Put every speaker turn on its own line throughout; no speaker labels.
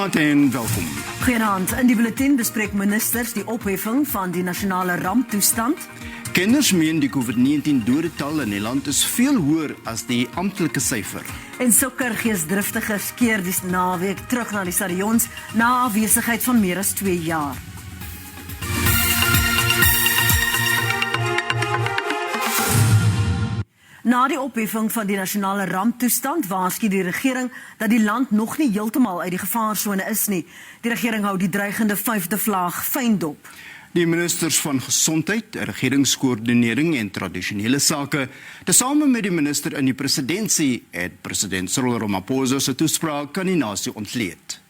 Goeienaand en welkom.
Goeienaand. In die Bulletin bespreek ministers die opgeheffing van die Nasionale ramptoestand.
Kenners meen die COVID-19 dodetal in die land is veel hoër as die amptelike syfer.
En sokker geesdriftigers keer die naweek terug na die stadions na afwesigheid van meer as 2 jaar. Na die opheffing van die nasionale ramptoestand waarsku die regering dat die land nog nie heeltemal uit die gevaarsone is nie. Die regering hou die dreigende 5de vlaag fyn dop.
Die ministers van Gesondheid, Regeringskoördinering en Tradisionele Sake, tesame met die minister in die presidentskap, het president Cyril Ramaphosa se toespraak aan die nasie ontleed.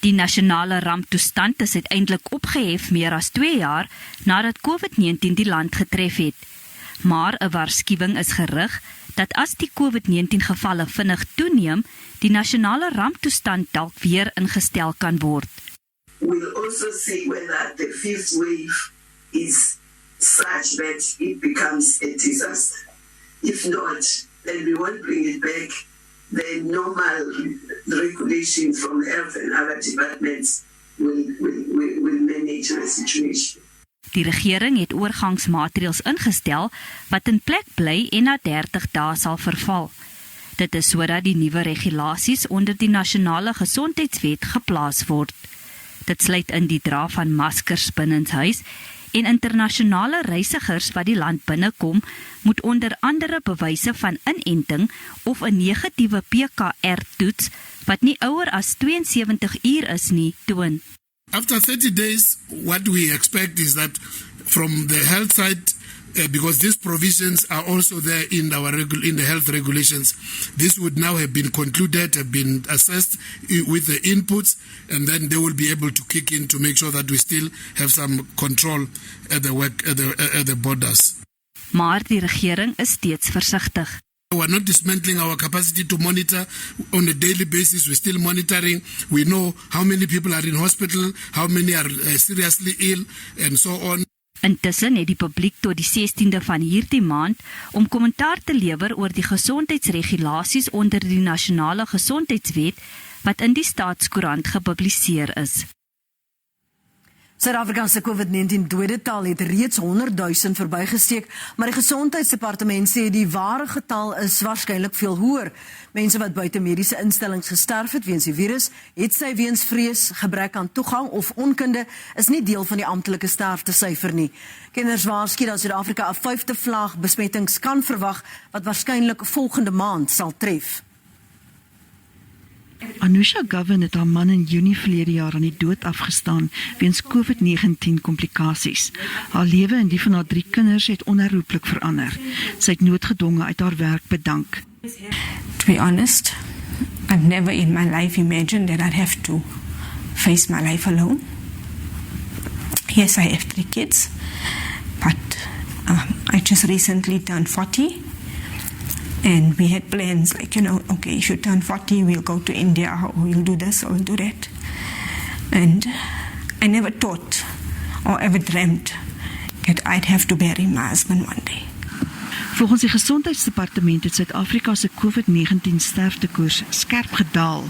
Die nasionale ramptoestand is uiteindelik opgehef meer as 2 jaar nadat COVID-19 die land getref het. Maar 'n waarskuwing is gerig dat as die COVID-19 gevalle vinnig toeneem, die nasionale ramptoestand dalk weer ingestel kan word.
We'll also see whether the 5th wave is such that it becomes a disaster. If not, then we won't bring it back. The normal regulation from health and other departments will manage the situation.
Die regering het oorgangsmaatreëls ingestel wat in plek bly en na 30 dae sal verval. Dit is sodat die nuwe regulasies onder die nasionale gesondheidswet geplaas word. Dit sluit in die dra van maskers binnenshuis en internasionale reisigers wat die land binnekom, moet onder andere bewyse van inenting of 'n negatiewe PCR-toets wat nie ouer as 72 uur is nie, toon.
After 30 days, what we expect is that from the health side, because these provisions are also there in in the health regulations, this would now have been concluded, have been assessed with the inputs, and then they will be able to kick in to make sure that we still have some control at the borders.
Maar die regering is steeds versigtig.
We're not dismantling our capacity to monitor on a daily basis. We're still monitoring. We know how many people are in hospital, how many are seriously ill, and so on.
Intussen het die publiek tot die 16de van hierdie maand om kommentaar te lewer oor die gesondheidsregulasies onder die nasionale gesondheidswet wat in die Staatskoerant gepubliseer is.
Afrikaanse COVID-19 dodetal het reeds 100.000 verbygesteek, maar die gesondheidsdepartement sê die ware getal is waarskynlik veel hoër. Mense wat buite mediese instellings gesterf het weens die virus, het sy weens vrees, gebrek aan toegang of onkunde, is nie deel van die amptelike sterftesyfer nie. Kenners waarsku dat Suid-Afrika 'n 5de vlaag besmettings kan verwag, wat waarskynlik volgende maand sal tref.
Anusha Govan het haar man in Junie verlede jaar aan die dood afgestaan weens COVID-19 komplikasies. Haar lewe en die van haar 3 kinders het onherroepelik verander. Sy het noodgedwonge uit haar werk bedank.
To be honest, I've never in my life imagined that I'd have to face my life alone. Yes, I have 3 kids, but I just recently turned 40. And we had plans like, okay, if you turn 40, we'll go to India, or we'll do this, or we'll do that. And I never thought or ever dreamt that I'd have to bury my husband one day.
Volgens die Gesondheidsdepartement het Suid-Afrika se COVID-19 sterftekoers skerp gedaal.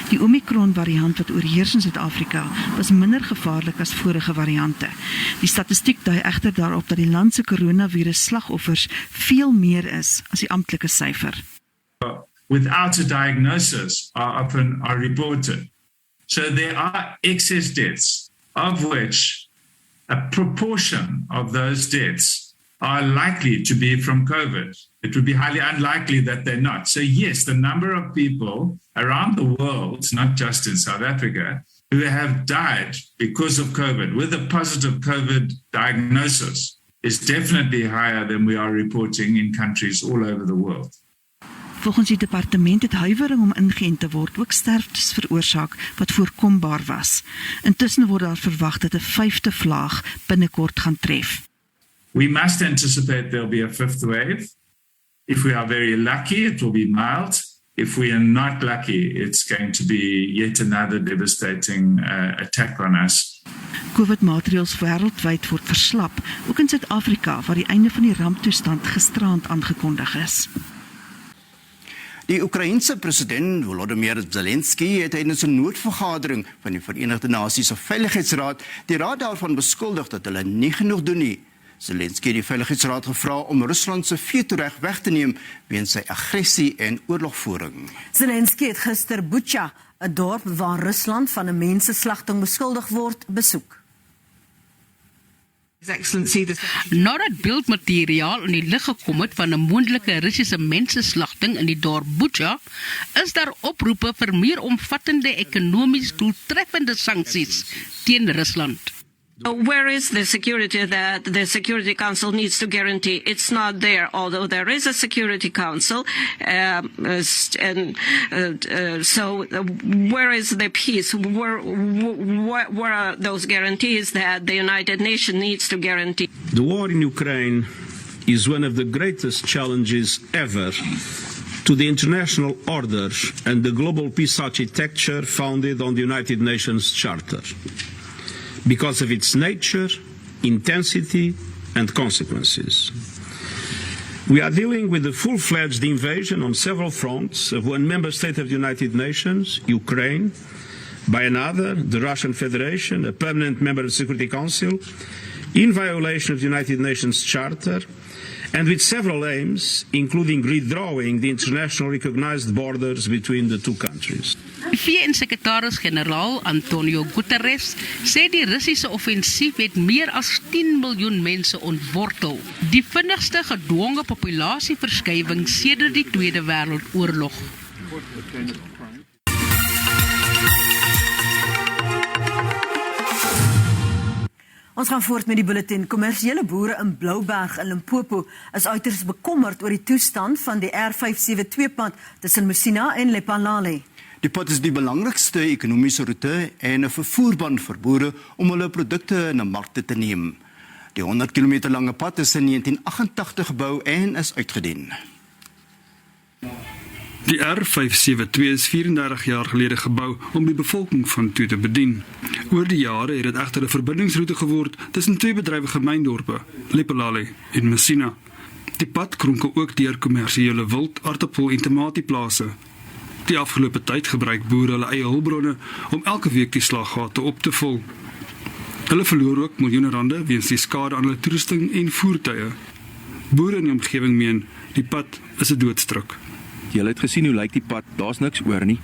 Die Omicron variant wat oorheers in Suid-Afrika was minder gevaarlik as vorige variante. Die statistiek dui egter daarop dat die land se coronavirus slagoffers veel meer is as die amptelike syfer.
Without a diagnosis are reported. So there are excess deaths, of which a proportion of those deaths are likely to be from COVID. It would be highly unlikely that they're not. So yes, the number of people around the world, not just in South Africa, who have died because of COVID with a positive COVID diagnosis is definitely higher than we are reporting in countries all over the world.
Volgens die departement het huiwering om ingeënt te word ook sterftes veroorsaak wat voorkombaar was. Intussen word daar verwag dat 'n 5de vlaag binnekort gaan tref.
We must anticipate there'll be a 5th wave. If we are very lucky, it will be mild. If we are not lucky, it's going to be yet another devastating attack on us.
COVID-maatreëls wêreldwyd word verslap, ook in Suid-Afrika waar die einde van die ramptoestand gisteraand aangekondig is.
Die Oekraïense president Volodymyr Zelensky het tydens 'n noodvergadering van die Verenigde Nasies se Veiligheidsraad die raad daarvan beskuldig dat hulle nie genoeg doen nie. Zelensky het die Veiligheidsraad gevra om Rusland se vetoreg weg te neem weens sy aggressie en oorlogvoering.
Zelensky het gister Bucha, 'n dorp waar Rusland van 'n menseslagting beskuldig word, besoek.
Nadat beeldmateriaal in die lig gekom het van 'n moontlike Russiese menseslagting in die dorp Bucha, is daar oproepe vir meer omvattende ekonomies doeltreffende sanksies teen Rusland.
Where is the security that the Security Council needs to guarantee? It's not there, although there is a Security Council. So where is the peace? Where are those guarantees that the United Nations needs to guarantee?
The war in Ukraine is one of the greatest challenges ever to the international order and the global peace architecture founded on the United Nations Charter, because of its nature, intensity, and consequences. We are dealing with a full-fledged invasion on several fronts of one member state of the United Nations, Ukraine, by another, the Russian Federation, a permanent member of the Security Council, in violation of the United Nations Charter, and with several aims, including redrawing the international recognized borders between the two countries.
VN-sekretaris-generaal Antonio Guterres sê die Russiese offensief het meer as 10 miljoen mense ontwortel, die vinnigste gedwonge populasieverskywing sedert die Tweede Wêreldoorlog.
Ons gaan voort met die bulletin. Kommersiële boere in Blouberg in Limpopo is uiters bekommerd oor die toestand van die R572-pad tussen Messina en Lephalale.
Die pad is die belangrikste ekonomiese roete en 'n vervoerband vir boere om hulle produkte na markte te neem. Die 100 km lange pad is in 1988 gebou en is uitgedien.
Die R572 is 34 jaar gelede gebou om die bevolking van toe te bedien. Oor die jare het dit egter 'n verbindingsroete geword tussen twee bedrywige myndorpe, Lephalale en Messina. Die pad kronkel ook deur kommersiële wild, aartappel en tomatieplase. Die afgelope tyd gebruik boere hulle eie hulpbronne om elke week die slaggate op te vul. Hulle verloor ook miljoene rande weens die skade aan hulle toerusting en voertuie. Boere in die omgewing meen die pad is 'n doodstruk.
Julle het gesien hoe lyk die pad, daar's niks oor nie.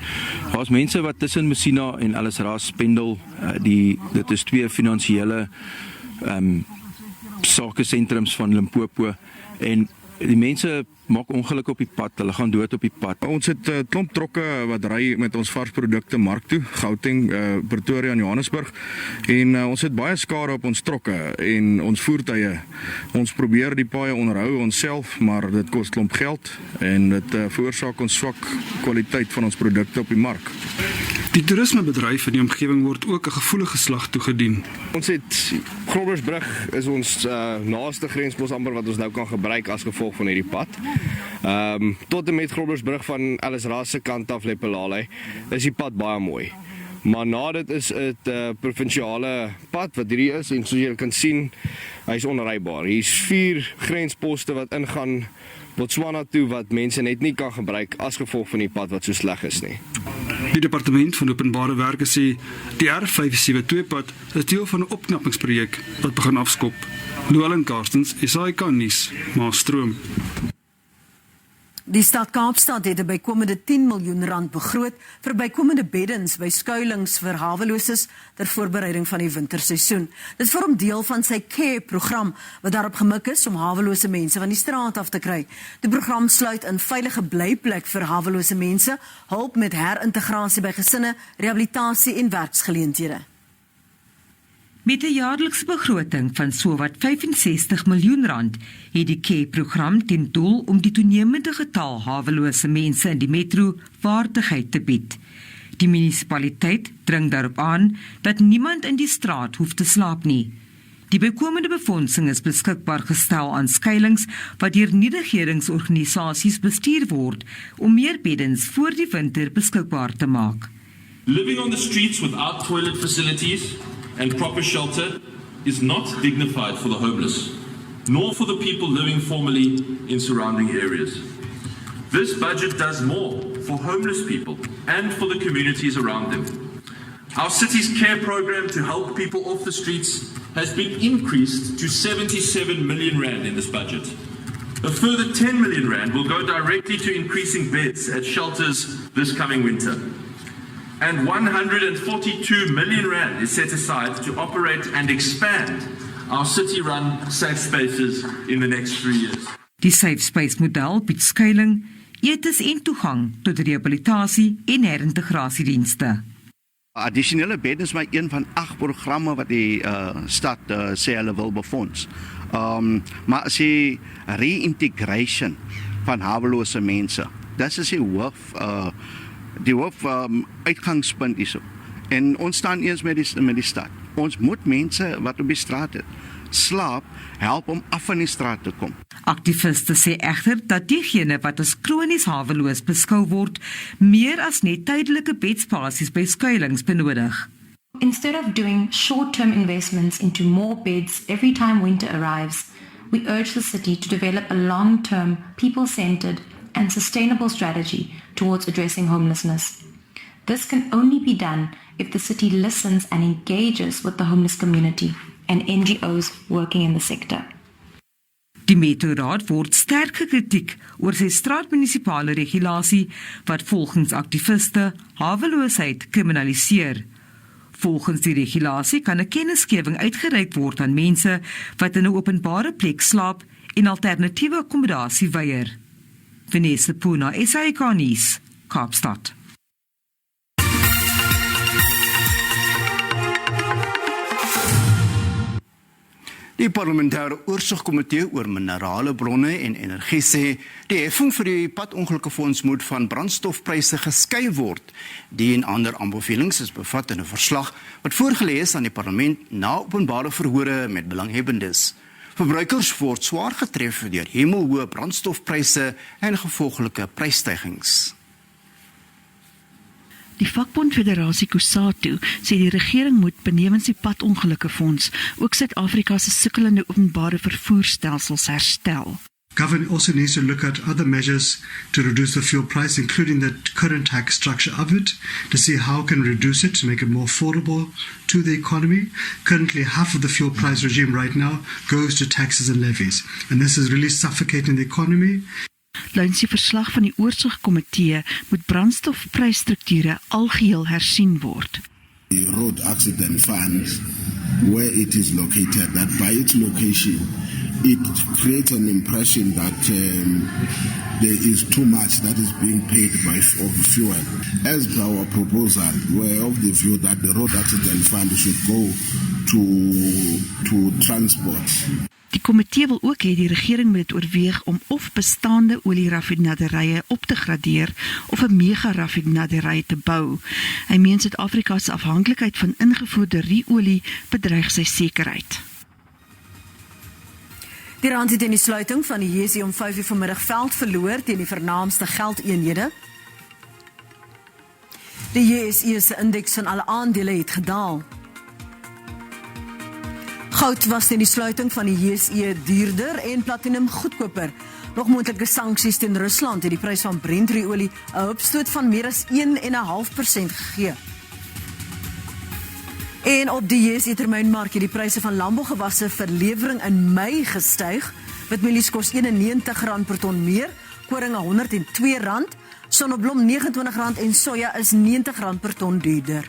Daar's mense wat tussen Messina en Ellisraas pendel, dit is twee finansiële sakesentrums van Limpopo en die mense maak ongeluk op die pad, hulle gaan dood op die pad.
Ons het klomp trokke wat ry met ons varsprodukte mark toe, Gauteng, Pretoria en Johannesburg, en ons het baie skade op ons trokke en ons voertuie. Ons probeer die paaie onderhou onsself, maar dit kos klomp geld en dit veroorsaak ons swak kwaliteit van ons produkte op die mark.
Die toerismebedryf in die omgewing word ook 'n gevoelige slag toegedien.
Ons het Groblersbrug is ons naaste grenspos amper wat ons nou kan gebruik as gevolg van hierdie pad. Tot en met Groblersbrug van Ellisraas se kant af Lephalale is die pad baie mooi. Maar na dit is dit provinsiale pad wat hierdie is en soos julle kan sien, hy is onrybaar. Hier is 4 grensposte wat ingaan Botswana toe wat mense net nie kan gebruik as gevolg van die pad wat so sleg is nie.
Die departement van openbare werke sê die R572-pad is deel van 'n opknappingsprojek wat begin afskop. Louwelen Karstens, SABC nuus, Maastroom.
Die stad Kaapstad het 'n bykomende 10 miljoen rand begroot vir bykomende beddens by skuilings vir haweloses ter voorbereiding van die winterseisoen. Dit vorm deel van sy keer program wat daarop gemik is om hawelose mense van die straat af te kry. Die program sluit in veilige blyplek vir hawelose mense, hulp met herintegrasie by gesinne, rehabilitasie en werksgeleenthede.
Met 'n jaarlikse begroting van sowat 65 miljoen rand het die keer-program ten doel om die toenemende getal hawelose mense in die metro waardigheid te bied. Die munisipaliteit dring daarop aan dat niemand in die straat hoef te slaap nie. Die bykomende befondsing is beskikbaar gestel aan skuilings wat deur nie-regeringsorganisasies bestuur word om meer beddens voor die winter beskikbaar te maak.
Living on the streets without toilet facilities and proper shelter is not dignified for the homeless, nor for the people living formally in surrounding areas. This budget does more for homeless people and for the communities around them. Our city's care program to help people off the streets has been increased to 77 million rand in this budget. A further 10 million rand will go directly to increasing beds at shelters this coming winter. And 142 million rand is set aside to operate and expand our city-run safe spaces in the next 3 years.
Die Safe Space model bied skuiling, etes en toegang tot rehabilitasie en herintegrasiedienste.
Addisionele beddens is maar een van 8 programme wat die stad sê hulle wil befonds. Maar as die reintegration van hawelose mense, dit is die hoof uitgangspunt hierso. En ons staan eens met die stad. Ons moet mense wat op die straat slaap, help om af van die straat te kom.
Aktiviste sê egter dat diegene wat as kronies haweloos beskou word, meer as net tydelike bedspasies by skuilings benodig.
Instead of doing short-term investments into more beds every time winter arrives, we urge the city to develop a long-term, people-centered and sustainable strategy towards addressing homelessness. This can only be done if the city listens and engages with the homeless community and NGOs working in the sector.
Die metroraad word sterk gekritiek oor sy straatmunisipale regulasie wat volgens aktiviste haweloosheid kriminaliseer. Volgens die regulasie kan 'n kennisgewing uitgereik word aan mense wat in 'n openbare plek slaap en alternatiewe akkommodasie weier. Vanessa Puna, SABC nuus, Kaapstad.
Die parlementêre oorsigkomitee oor minerale bronne en energie sê die heffing vir die padongelukkefonds moet van brandstofpryse geskei word. Die en ander aanbevelings is bevat in 'n verslag wat voorgelê is aan die parlement na openbare verhore met belanghebbendes. Verbruikers word swaar getref deur hemelhoë brandstofpryse en gevolglike prysstygings.
Die vakbond Federasie Kusatu sê die regering moet benewens die padongelukkefonds ook Suid-Afrika se sukkelende openbare vervoerstelsels herstel.
Government also needs to look at other measures to reduce the fuel price, including the current tax structure of it, to see how it can reduce it to make it more affordable to the economy. Currently, half of the fuel price regime right now goes to taxes and levies, and this is really suffocating the economy.
Luids die verslag van die oorsigkomitee moet brandstofprysstrukture algeheel hersien word.
The road accident fund, where it is located, that by its location, it creates an impression that there is too much that is being paid of fuel. As per our proposal, we're of the view that the road accident fund should go to transport.
Die komitee wil ook hê die regering moet dit oorweeg om of bestaande olieraffinaderye op te gradeer of 'n mega-raffinaderry te bou. Hy meen Suid-Afrika se afhanklikheid van ingevoerde ruolie bedreig sy sekerheid.
Die rand het in die sluiting van die JSE om 5:00 vanmiddag veld verloor teen die vernaamste geldeenhede. Die JSE se indeks van alle aandele het gedaal. Goud was in die sluiting van die JSE duurder en platinum goedkoper. Nog moontlike sanksies teen Rusland het die prys van Brent-olie 'n opstoot van meer as 1,5% gegee. En op die JSE termynmark het die pryse van landbougewasse vir lewering in Mei gestyg. Witmielies kos R91 per ton meer, koring R102, sonneblom R29 en soja is R90 per ton duurder.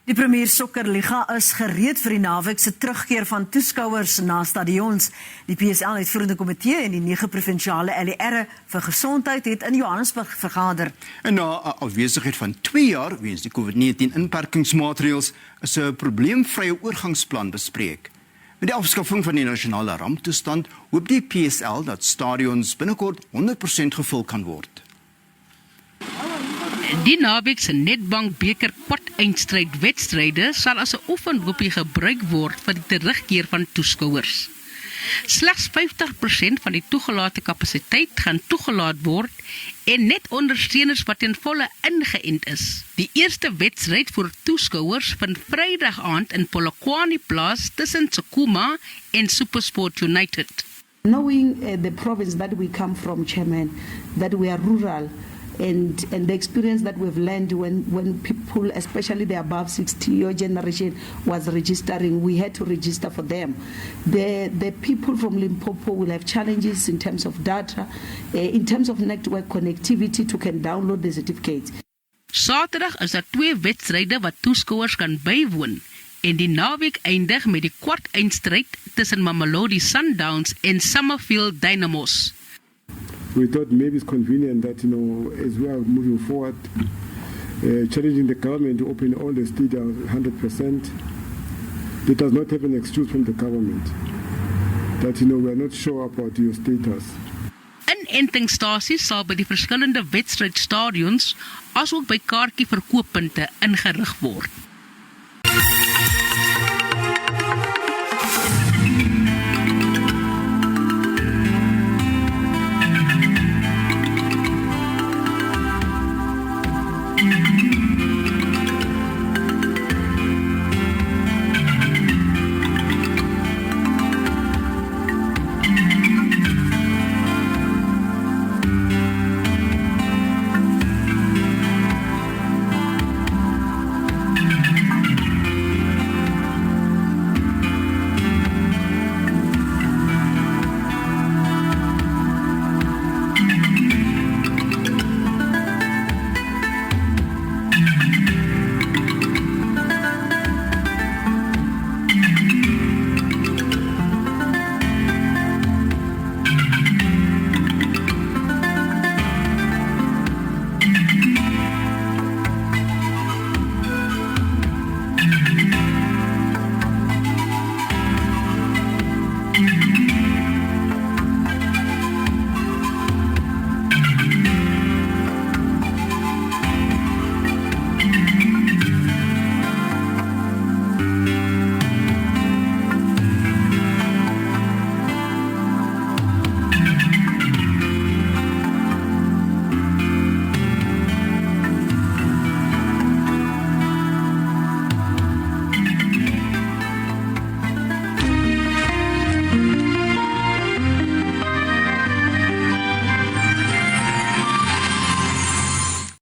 Die Premier Sokkerliga is gereed vir die naweek se terugkeer van toeskouers na stadions. Die PSL uitvoerende komitee en die 9 provinsiale LER vir gesondheid het in Johannesburg vergader.
En na 'n afwesigheid van 2 jaar weens die COVID-19 inperkingsmaatreëls is 'n probleemvrye oorgangsplan bespreek. Met die afskaffing van die nasionale ramptoestand hoop die PSL dat stadions binnekort 100% gevul kan word.
Die naweek se Nedbank beker pot-eindstryd wedstryde sal as 'n oefenloopie gebruik word vir die terugkeer van toeskouers. Slegs 50% van die toegelate kapasiteit gaan toegelaat word en net ondersteuners wat ten volle ingeënt is. Die eerste wedstryd vir toeskouers vind Vrydag aand in Polokwane plaas tussen Tsukuma en SuperSport United.
Knowing the province that we come from, Chairman, that we are rural, and the experience that we've learned when people, especially the above 60-year generation, was registering, we had to register for them. The people from Limpopo will have challenges in terms of data, in terms of network connectivity to can download the certificates.
Saterdag is daar 2 wedstryde wat toeskouers kan bywoon en die naweek eindig met die kwart eindstryd tussen Mamelodi Sundowns en Summerfield Dynamos.
We thought maybe it's convenient that, as we are moving forward, challenging the government to open all the stadiums 100%, that does not have an excuse from the government. That, we are not sure about your status.
Inentingsstasies sal by die verskillende wedstrydstadions asook by kaartjieverkooppunte ingerig word.